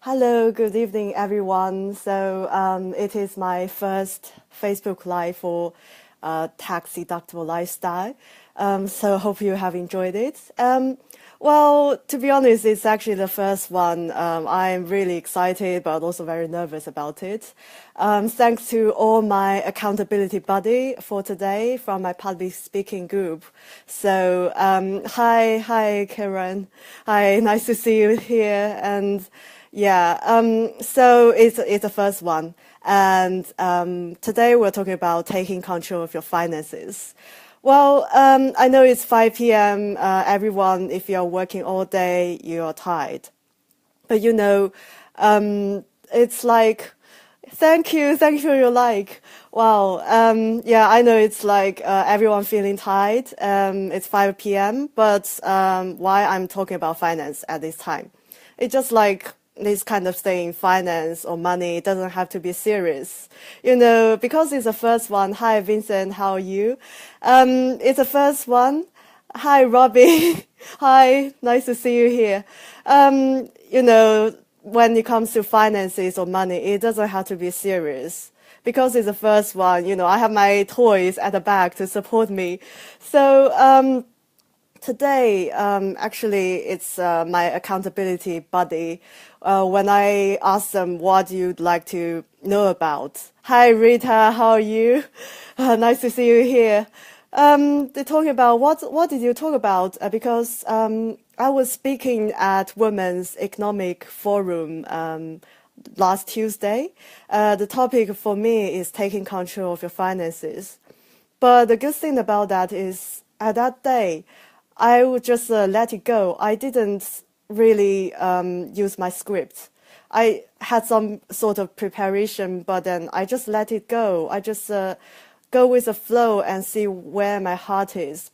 Hello, good evening, everyone. It is my first Facebook Live for tax deductible lifestyle. Hope you have enjoyed it. To be honest, it's actually the first one. I'm really excited, but also very nervous about it. Thanks to all my accountability buddy for today from my public speaking group. Hi, Karen. Hi, nice to see you here. And it's the first one. And today we're talking about taking control of your finances. I know it's 5 p.m. Everyone, if you're working all day, you're tired. But it's like, thank you for your like. I know it's like everyone feeling tired. It's 5 p.m. But why I'm talking about finance at this time? It's just like this kind of thing, finance or money, doesn't have to be serious. Because it's the first one. Hi, Vincent, how are you? It's the first one. Hi, Robbie. Hi, nice to see you here. When it comes to finances or money, it doesn't have to be serious. Because it's the first one, I have my toys at the back to support me. Today, actually, it's my accountability buddy. When I ask them what you'd like to know about. Hi, Rita, how are you? Nice to see you here. They're talking about what did you talk about? Because I was speaking at Women's Economic Forum last Tuesday. The topic for me is taking control of your finances. But the good thing about that is at that day, I would just let it go. I didn't really use my script. I had some sort of preparation, but then I just let it go. I just go with the flow and see where my heart is.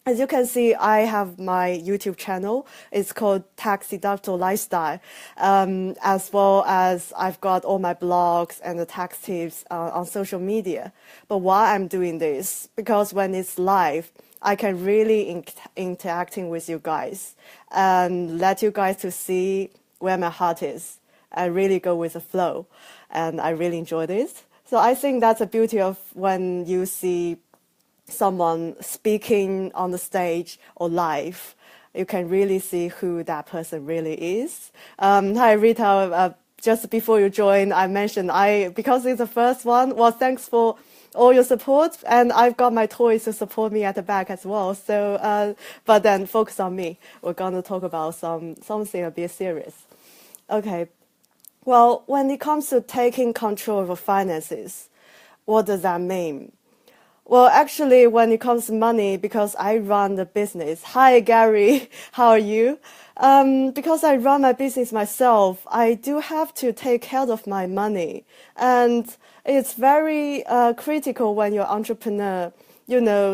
As you can see, I have my YouTube channel. It's called Tax Deductible Lifestyle, as well as I've got all my blogs and the tax tips on social media. But why I'm doing this? Because when it's live, I can really interacting with you guys and let you guys to see where my heart is and really go with the flow. And I really enjoy this. So I think that's the beauty of when you see someone speaking on the stage or live, you can really see who that person really is. Hi, Rita. Just before you join, I mentioned because it's the first one. Well, thanks for all your support, and I've got my toys to support me at the back as well. But then focus on me. We're gonna talk about something a bit serious. Okay. Well, when it comes to taking control of your finances, what does that mean? Well, actually, when it comes to money, because I run the business. Hi, Gary. How are you? Because I run my business myself, I do have to take care of my money. And it's very critical when you're an entrepreneur.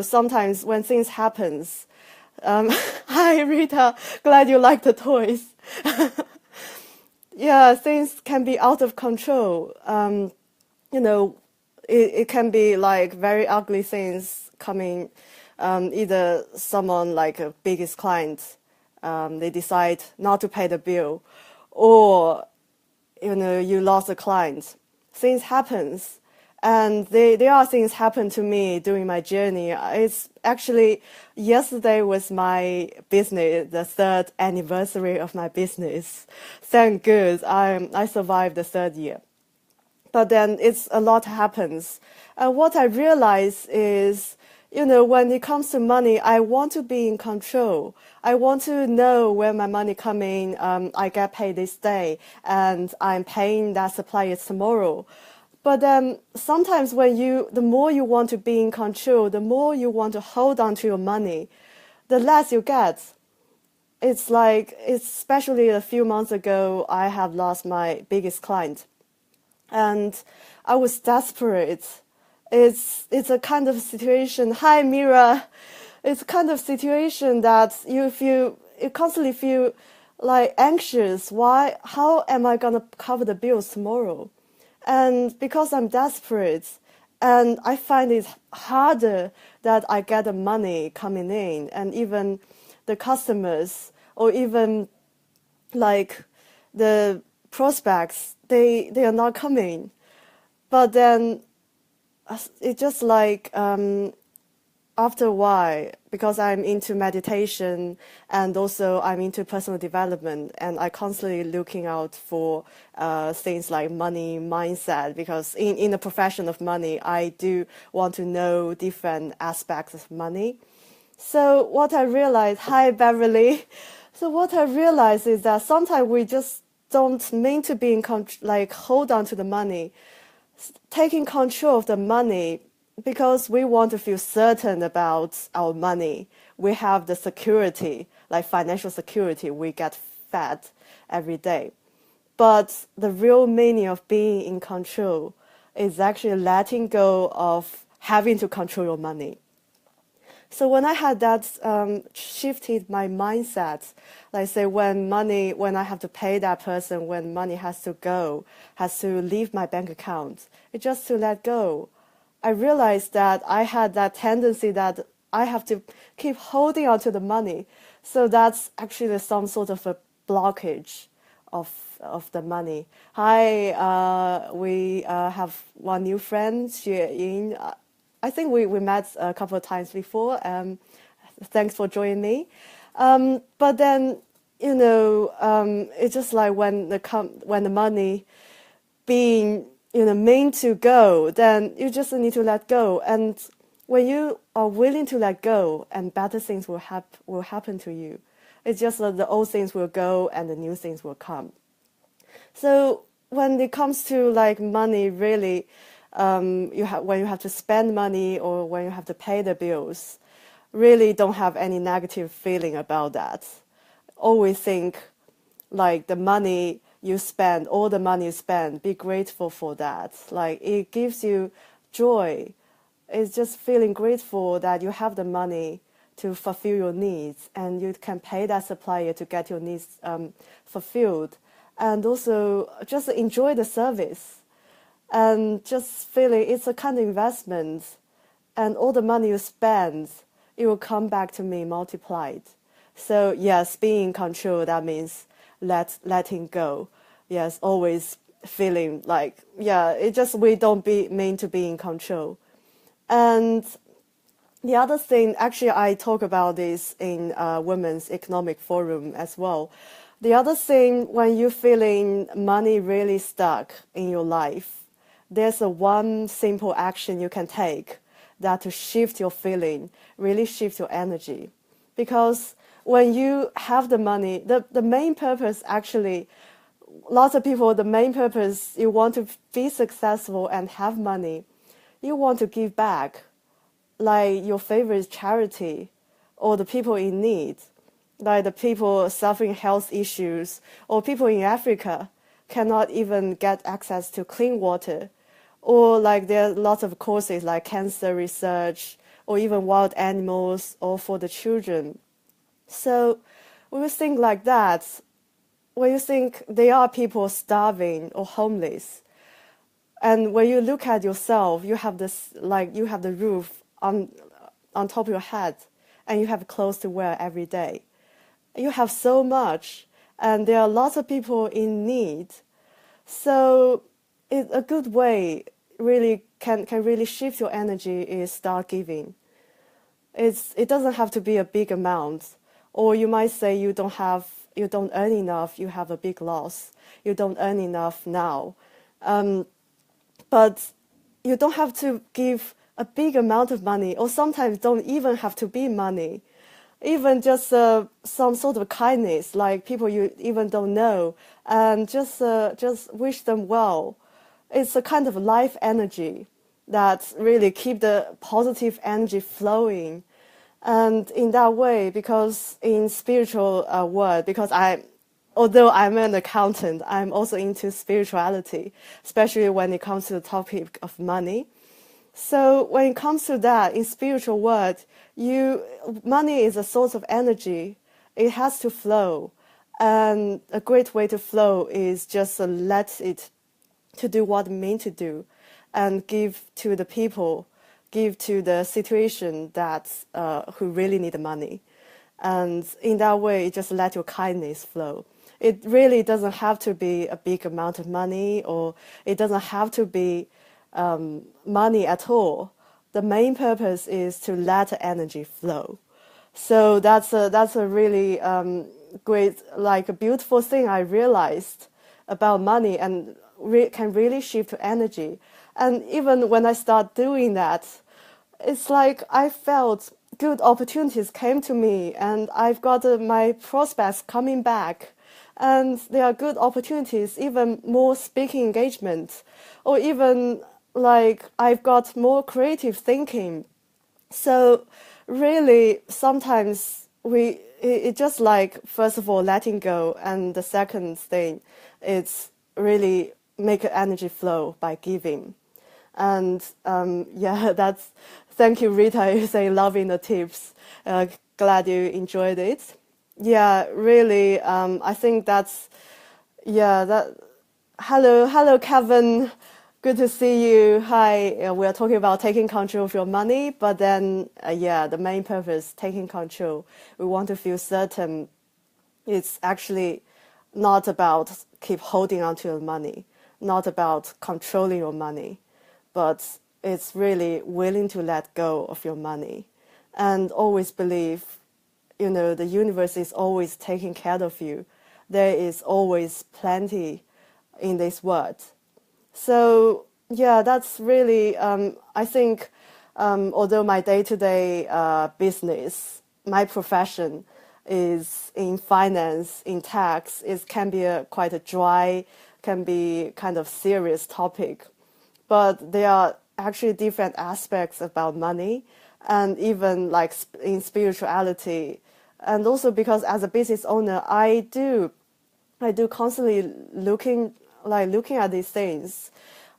Sometimes when things happens. Hi, Rita. Glad you like the toys. Yeah, things can be out of control. It can be like very ugly things coming. Either someone like a biggest client, they decide not to pay the bill, or you lost a client. Things happens, and there are things happen to me during my journey. It's actually yesterday was my business, the third anniversary of my business. Thank good, I survived the third year. But then it's a lot happens. And what I realize is, when it comes to money, I want to be in control. I want to know where my money coming. I get paid this day, and I'm paying that supplier tomorrow. But then sometimes the more you want to be in control, the more you want to hold on to your money, the less you get. It's like, especially a few months ago, I have lost my biggest client. And I was desperate. It's a kind of situation. Hi, Mira. It's a kind of situation that you constantly feel like anxious. Why? How am I gonna cover the bills tomorrow? And because I'm desperate, and I find it harder that I get the money coming in, and even the customers, or even like the prospects, they are not coming. But then it's just like after a while, because I'm into meditation and also I'm into personal development, and I constantly looking out for things like money mindset, because in the profession of money, I do want to know different aspects of money. So what I realized, hi Beverly. So what I realized is that sometimes we just don't mean to be in like hold on to the money, taking control of the money because we want to feel certain about our money. We have the security, like financial security. We get fed every day. But the real meaning of being in control is actually letting go of having to control your money. So when I had that shifted my mindset, like say when I have to pay that person, when money has to go, has to leave my bank account, it's just to let go. I realized that I had that tendency that I have to keep holding on to the money. So that's actually some sort of a blockage of the money. Hi, we have one new friend, Xue I think we met a couple of times before. Thanks for joining me. But then, it's just like when the money being meant to go, then you just need to let go. And when you are willing to let go, and better things will happen to you. It's just that the old things will go and the new things will come. So when it comes to like money, really, when you have to spend money or when you have to pay the bills, really don't have any negative feeling about that. Always think like the money you spend, all the money you spend, be grateful for that. Like it gives you joy. It's just feeling grateful that you have the money to fulfill your needs, and you can pay that supplier to get your needs fulfilled, and also just enjoy the service, and just feeling it's a kind of investment, and all the money you spend, it will come back to me multiplied. So yes, being in control, that means letting go. Yes, always feeling like, yeah, it just we don't mean to be in control. And the other thing, actually, I talk about this in Women's Economic Forum as well. The other thing, when you're feeling money really stuck in your life, there's a one simple action you can take that to shift your feeling, really shift your energy. Because when you have the money, the main purpose actually, lots of people, the main purpose, you want to be successful and have money. You want to give back, like your favorite charity or the people in need, like the people suffering health issues or people in Africa cannot even get access to clean water. Or like there are lots of courses like cancer research or even wild animals or for the children. So when you think like that, when you think there are people starving or homeless, and when you look at yourself, you have this, like you have the roof on top of your head, and you have clothes to wear every day. You have so much, and there are lots of people in need. So it's a good way, really can really shift your energy, is start giving. It doesn't have to be a big amount, or you might say you don't earn enough, you have a big loss, you don't earn enough now. But you don't have to give a big amount of money, or sometimes don't even have to be money. Even just some sort of kindness, like people you even don't know, and just wish them well. It's a kind of life energy that really keep the positive energy flowing. And in that way, because in spiritual world, because although I'm an accountant, I'm also into spirituality, especially when it comes to the topic of money. So when it comes to that, in spiritual world, money is a source of energy. It has to flow. And a great way to flow is just let it to do what it means to do, and give to the people, give to the situation that who really need the money. And in that way, just let your kindness flow. It really doesn't have to be a big amount of money, or it doesn't have to be money at all. The main purpose is to let energy flow. So that's a really great, like a beautiful thing I realized about money, and can really shift to energy. And even when I start doing that, it's like I felt good opportunities came to me, and I've got my prospects coming back, and there are good opportunities, even more speaking engagement, or even like I've got more creative thinking. So really, sometimes it just like, first of all, letting go, and the second thing, it's really make energy flow by giving. And yeah, that's, thank you, Rita. You say loving the tips. Glad you enjoyed it. Yeah, really. I think that's, yeah, that. Hello, Kevin. Good to see you. Hi. We are talking about taking control of your money, but then, yeah, the main purpose, taking control. We want to feel certain. It's actually not about keep holding on to your money, not about controlling your money, but it's really willing to let go of your money, and always believe, the universe is always taking care of you. There is always plenty in this world. So yeah, that's really, I think, although my day-to-day business, my profession is in finance, in tax, it can be quite a dry, can be kind of serious topic. But there are actually different aspects about money, and even like in spirituality. And also because as a business owner, I do constantly looking at these things.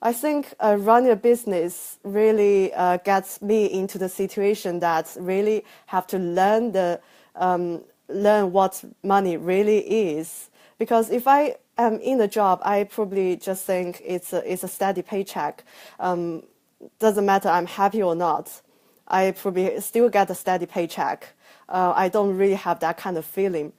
I think running a business really gets me into the situation that really have to learn what money really is. Because if I am in a job, I probably just think it's a steady paycheck. Doesn't matter I'm happy or not. I probably still get a steady paycheck. I don't really have that kind of feeling.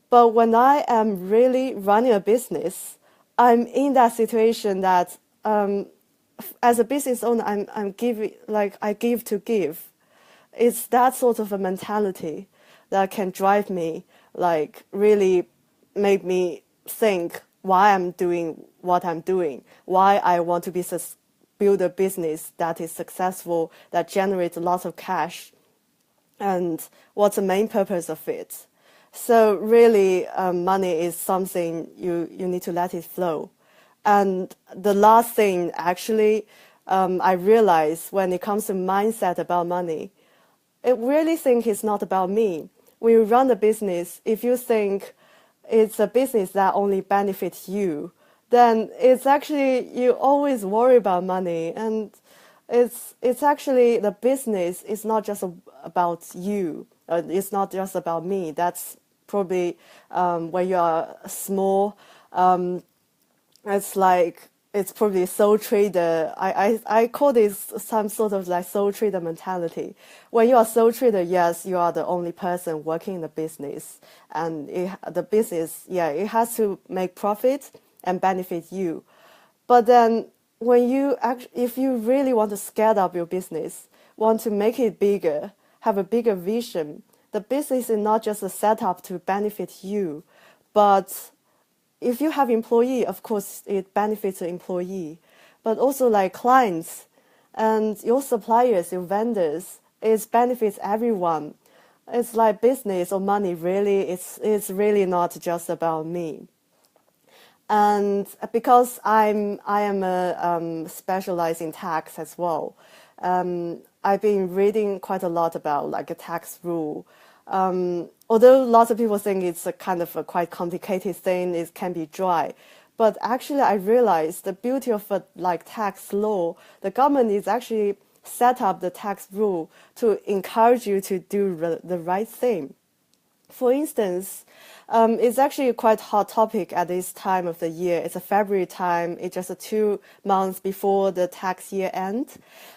But when I am really running a business, I'm in that situation that as a business owner, I'm giving, like I give to give. It's that sort of a mentality that can drive me, like really make me think why I'm doing what I'm doing, why I want to build a business that is successful, that generates lots of cash, and what's the main purpose of it. So really, money is something you need to let it flow. And the last thing, actually, I realize when it comes to mindset about money, I really think it's not about me. When you run a business, if you think it's a business that only benefits you, then it's actually, you always worry about money. And it's actually, the business is not just about you. It's not just about me. That's probably when you are small, it's like, it's probably sole trader. I call this some sort of like sole trader mentality. When you are sole trader, yes, you are the only person working in the business, and the business, yeah, it has to make profit and benefit you. But then when if you really want to scale up your business, want to make it bigger, have a bigger vision, the business is not just a setup to benefit you, but if you have employee, of course, it benefits the employee, but also like clients and your suppliers, your vendors, it benefits everyone. It's like business or money, really, it's really not just about me. And because I am specialized in tax as well, I've been reading quite a lot about like a tax rule. Although lots of people think it's a kind of a quite complicated thing, it can be dry. But actually, I realized the beauty of a like tax law, the government is actually set up the tax rule to encourage you to do the right thing. For instance, it's actually a quite hot topic at this time of the year. It's a February time. It's just 2 months before the tax year end,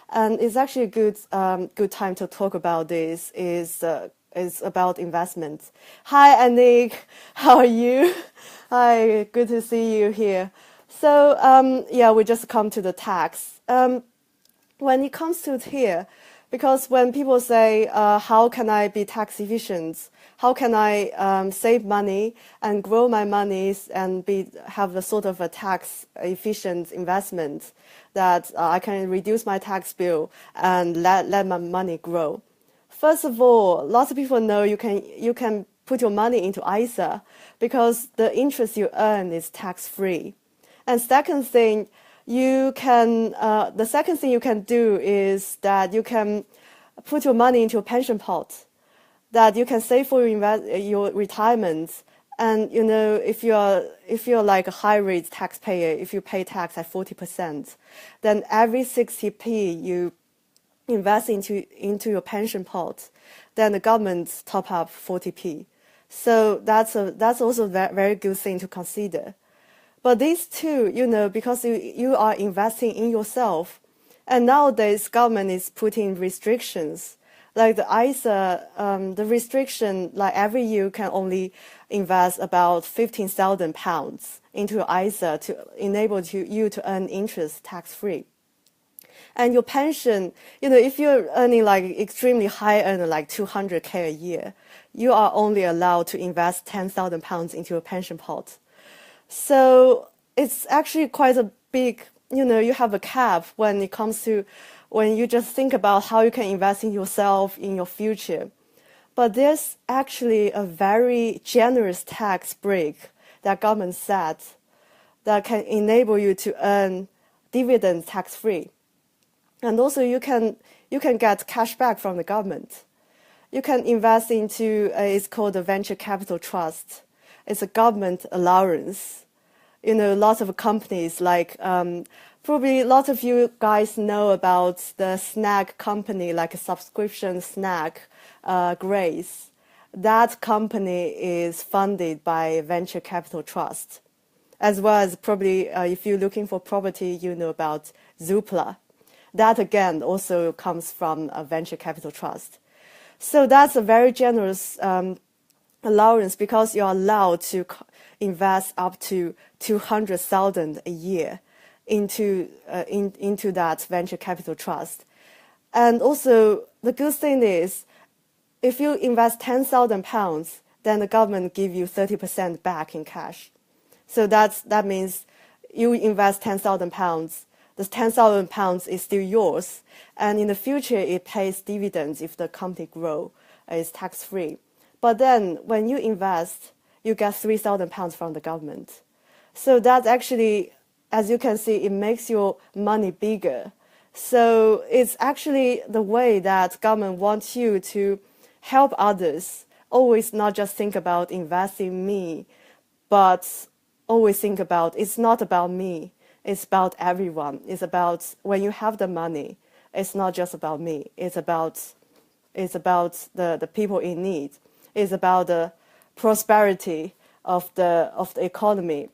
and it's actually a good time to talk about this. is about investment. Hi, Anik. How are you? Hi, good to see you here. So, yeah, we just come to the tax. When it comes to here, because when people say, how can I be tax efficient? How can I save money and grow my monies and have a sort of a tax efficient investment that I can reduce my tax bill and let my money grow? First of all, lots of people know you can put your money into ISA because the interest you earn is tax free. And second thing, the second thing you can do is that you can put your money into a pension pot that you can save for your retirement. And if you're like a high rate taxpayer, if you pay tax at 40%, then every 60p you invest into your pension pot, then the government top up 40p. So that's also a very good thing to consider. But these two, because you are investing in yourself, and nowadays government is putting restrictions. Like the ISA, the restriction, like every year you can only invest about £15,000 into ISA to enable you to earn interest tax-free. And your pension, if you're earning like extremely high earner, like 200k a year, you are only allowed to invest £10,000 into a pension pot. So it's actually quite a big, you have a cap when it comes to when you just think about how you can invest in yourself, in your future. But there's actually a very generous tax break that government set that can enable you to earn dividends tax-free. And also you can get cash back from the government. You can invest into, it's called a venture capital trust. It's a government allowance. Lots of companies like, probably a lot of you guys know about the snack company, like a subscription snack, Grace. That company is funded by a venture capital trust. As well as probably, if you're looking for property, you know about Zoopla. That again also comes from a venture capital trust. So that's a very generous allowance because you're allowed to invest up to 200,000 a year into that venture capital trust. And also the good thing is, if you invest £10,000, then the government give you 30% back in cash. So that means you invest £10,000. The £10,000 is still yours, and in the future it pays dividends if the company grow. It's tax free. But then when you invest, you get £3,000 from the government. So that actually, as you can see, it makes your money bigger. So it's actually the way that government wants you to help others. Always not just think about investing in me, but always think about it's not about me. It's about everyone. It's about when you have the money, it's not just about me. It's about the people in need. It's about the prosperity of the economy.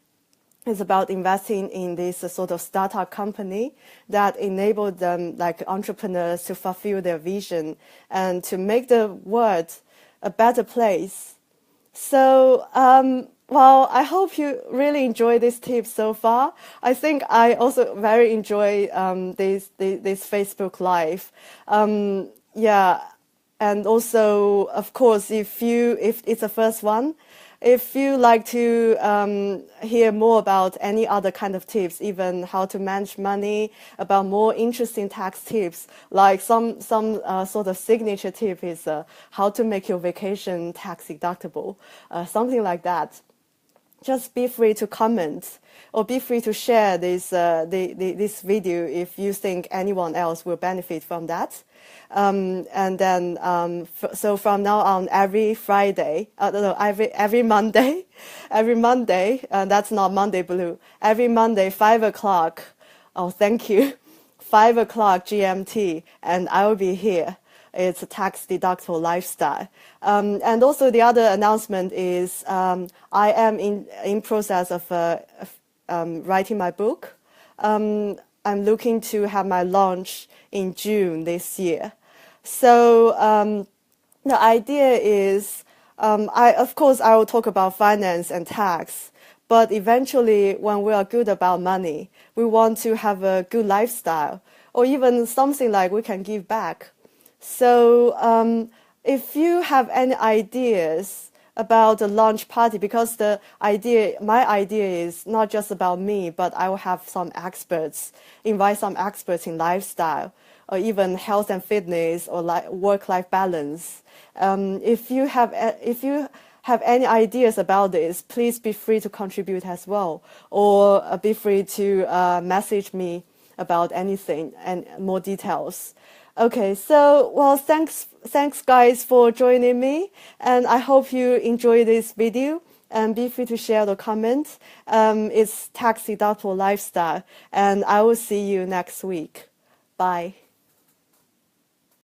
It's about investing in this sort of startup company that enable them, like entrepreneurs, to fulfill their vision and to make the world a better place. So, well, I hope you really enjoy this tip so far. I think I also very enjoy this Facebook Live. Yeah, and also, of course, if it's the first one, if you like to hear more about any other kind of tips, even how to manage money, about more interesting tax tips, like some sort of signature tip is how to make your vacation tax deductible, something like that. Just be free to comment or be free to share this video if you think anyone else will benefit from that. And then, so from now on, every Friday, every Monday, that's not Monday Blue, every Monday, 5 o'clock, oh, thank you, 5 o'clock GMT, and I will be here. It's a tax deductible lifestyle. And also the other announcement is I am in process of writing my book. I'm looking to have my launch in June this year. So The idea is, of course, I will talk about finance and tax, but eventually, when we are good about money, we want to have a good lifestyle, or even something like we can give back. So, if you have any ideas about the launch party, because my idea is not just about me, but I will have some experts, invite some experts in lifestyle, or even health and fitness, or like work-life balance. If you have any ideas about this, please be free to contribute as well, or be free to message me about anything and more details. Okay, so well, thanks guys for joining me, and I hope you enjoy this video. And be free to share the comment. It's tax deductible lifestyle, and I will see you next week. Bye.